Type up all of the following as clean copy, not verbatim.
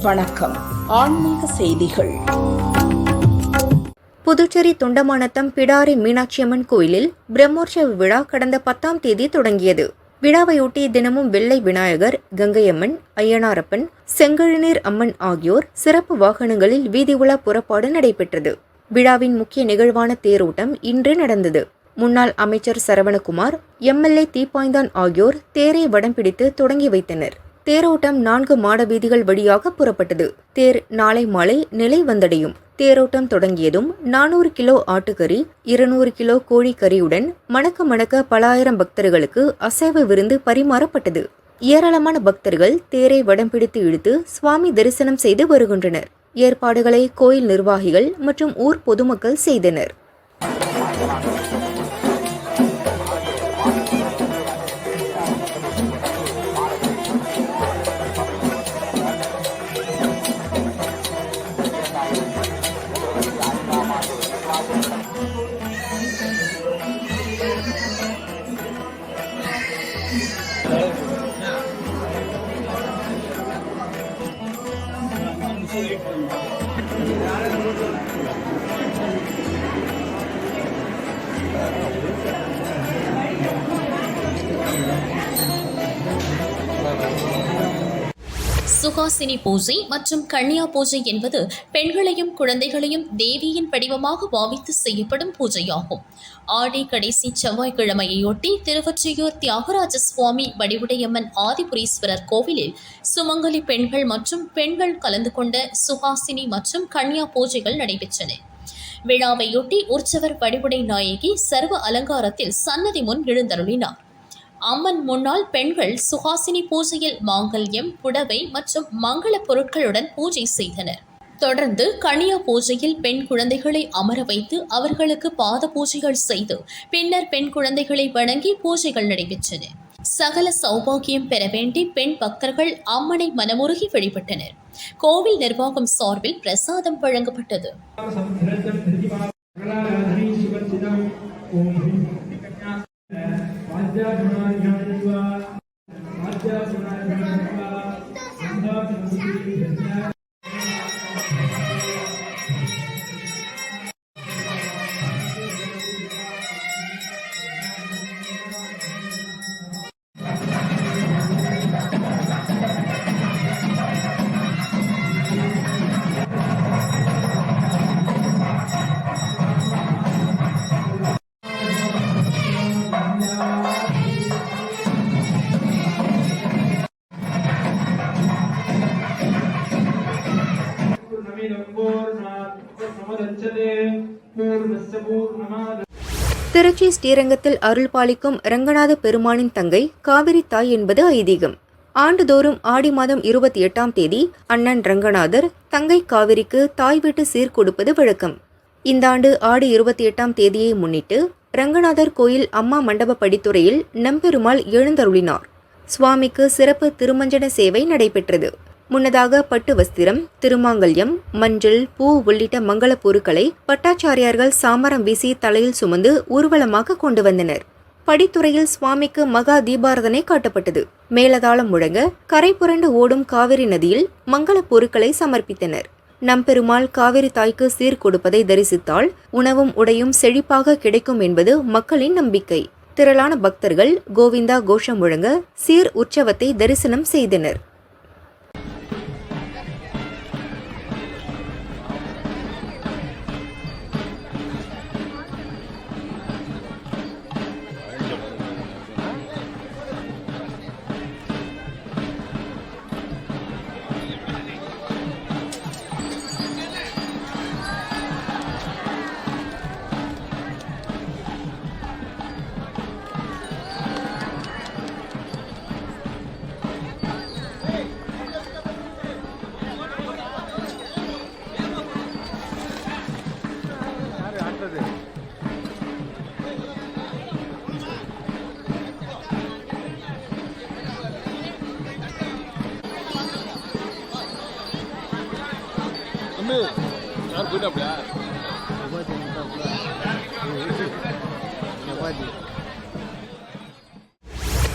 வணக்கம். ஆன்மீக செய்திகள். புதுச்சேரி தொண்டமானத்தம் பிடாரி மீனாட்சியம்மன் கோயிலில் பிரம்மோற்சவ விழா கடந்த 10ஆம் தேதி தொடங்கியது. விழாவையொட்டி தினமும் வெள்ளை விநாயகர், கங்கையம்மன், ஐயனாரப்பன், செங்கழுநீர் அம்மன் ஆகியோர் சிறப்பு வாகனங்களில் வீதி உலா புறப்பாடு நடைபெற்றது. விழாவின் முக்கிய நிகழ்வான தேரோட்டம் இன்று நடந்தது. முன்னாள் அமைச்சர் சரவணகுமார், எம்எல்ஏ தீப்பாய்ந்தான் ஆகியோர் தேரை வடம் பிடித்து தொடங்கி வைத்தனர். தேரோட்டம் 4 மாட வீதிகள் வழியாக புறப்பட்டது. தேர் நாளை மாலை நிலை வந்தடையும். தேரோட்டம் தொடங்கியதும் 400 கிலோ ஆட்டுக்கறி, 200 கிலோ கோழிக்கறியுடன் மணக்க மணக்க பல ஆயிரம் பக்தர்களுக்கு அசைவ விருந்து பரிமாறப்பட்டது. ஏராளமான பக்தர்கள் தேரை வடம் பிடித்து இழுத்து சுவாமி தரிசனம் செய்து வருகின்றனர். ஏற்பாடுகளை கோயில் நிர்வாகிகள் மற்றும் ஊர் பொதுமக்கள் செய்தனர். சுகாசினி பூஜை மற்றும் கன்னியா பூஜை என்பது பெண்களையும் குழந்தைகளையும் தேவியின் வடிவமாக பாவித்து செய்யப்படும் பூஜையாகும். ஆடி கடைசி செவ்வாய்க்கிழமையொட்டி திருவொற்றியூர் தியாகராஜ சுவாமி வடிவுடையம்மன் ஆதிபுரீஸ்வரர் கோவிலில் சுமங்கலி பெண்கள் மற்றும் பெண்கள் கலந்து கொண்ட சுகாசினி மற்றும் கன்னியா பூஜைகள் நடைபெற்றன. விழாவையொட்டி உற்சவர் வடிவுடை நாயகி சர்வ அலங்காரத்தில் சன்னதி முன் எழுந்தருளினார். அம்மன் முன்னால் பெண்கள் சுகாசினி பூஜையில் மாங்கல்யம், புடவை மற்றும் மங்கள பொருட்களுடன் பூஜை செய்தனர். தொடர்ந்து கன்னியா பூஜையில் பெண் குழந்தைகளை அமர வைத்து அவர்களுக்கு பாத பூஜைகள் செய்து பின்னர் பெண் குழந்தைகளை வணங்கி பூஜைகள் நடைபெற்றன. சகல சௌபாகியம் பெற வேண்டி பெண் பக்தர்கள் அம்மனை மனமுருகி வழிபட்டனர். கோவில் நிர்வாகம் சார்பில் பிரசாதம் வழங்கப்பட்டது. திருச்சி ஸ்ரீரங்கத்தில் அருள் பாலிக்கும் ரங்கநாத பெருமானின் தங்கை காவிரி தாய் என்பது ஐதீகம். ஆண்டுதோறும் ஆடி மாதம் 28ஆம் தேதி அண்ணன் ரங்கநாதர் தங்கை காவிரிக்கு தாய் வீட்டு சீர் கொடுப்பது வழக்கம். இந்த ஆண்டு ஆடி 28ஆம் தேதியை முன்னிட்டு ரங்கநாதர் கோயில் அம்மா மண்டப படித்துறையில் நம்பெருமாள் எழுந்தருளினார். சுவாமிக்கு சிறப்பு திருமஞ்சன சேவை நடைபெற்றது. முன்னதாக பட்டு வஸ்திரம், திருமாங்கல்யம், மஞ்சள், பூ உள்ளிட்ட மங்கள பொருட்களை பட்டாச்சாரியார்கள் சாமரம் வீசி தலையில் சுமந்து ஊர்வலமாக கொண்டு வந்தனர். படித்துறையில் சுவாமிக்கு மகா தீபாரதனை காட்டப்பட்டது. மேலதாளம் முழங்க கரை புரண்டு ஓடும் காவிரி நதியில் மங்கள பொருட்களை சமர்ப்பித்தனர். நம்பெருமாள் காவிரி தாய்க்கு சீர் கொடுப்பதை தரிசித்தால் உணவும் உடையும் செழிப்பாக கிடைக்கும் என்பது மக்களின் நம்பிக்கை. திரளான பக்தர்கள் கோவிந்தா கோஷம் முழங்க சீர் உற்சவத்தை தரிசனம் செய்தனர். யார் போயிட்டாப்லையா?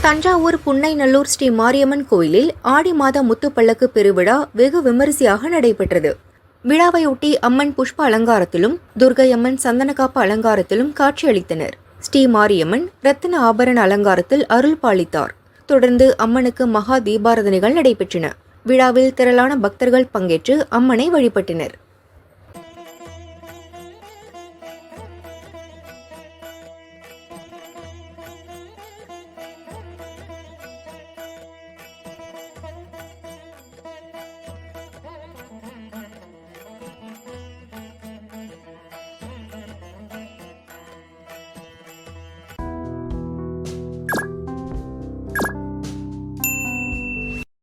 தஞ்சாவூர் புன்னைநல்லூர் ஸ்ரீ மாரியம்மன் கோயிலில் ஆடி மாத முத்துப்பல்லக்கு பெருவிழா வெகு விமரிசையாக நடைபெற்றது. விழாவையொட்டி அம்மன் புஷ்ப அலங்காரத்திலும் துர்க்கையம்மன் சந்தனக்காப்பு அலங்காரத்திலும் காட்சியளித்தனர். ஸ்ரீ மாரியம்மன் ரத்தின ஆபரண அலங்காரத்தில் அருள் பாலித்தார். தொடர்ந்து அம்மனுக்கு மகா தீபாராதனைகள் நடைபெற்றன. விழாவில் திரளான பக்தர்கள் பங்கேற்று அம்மனை வழிபட்டனர்.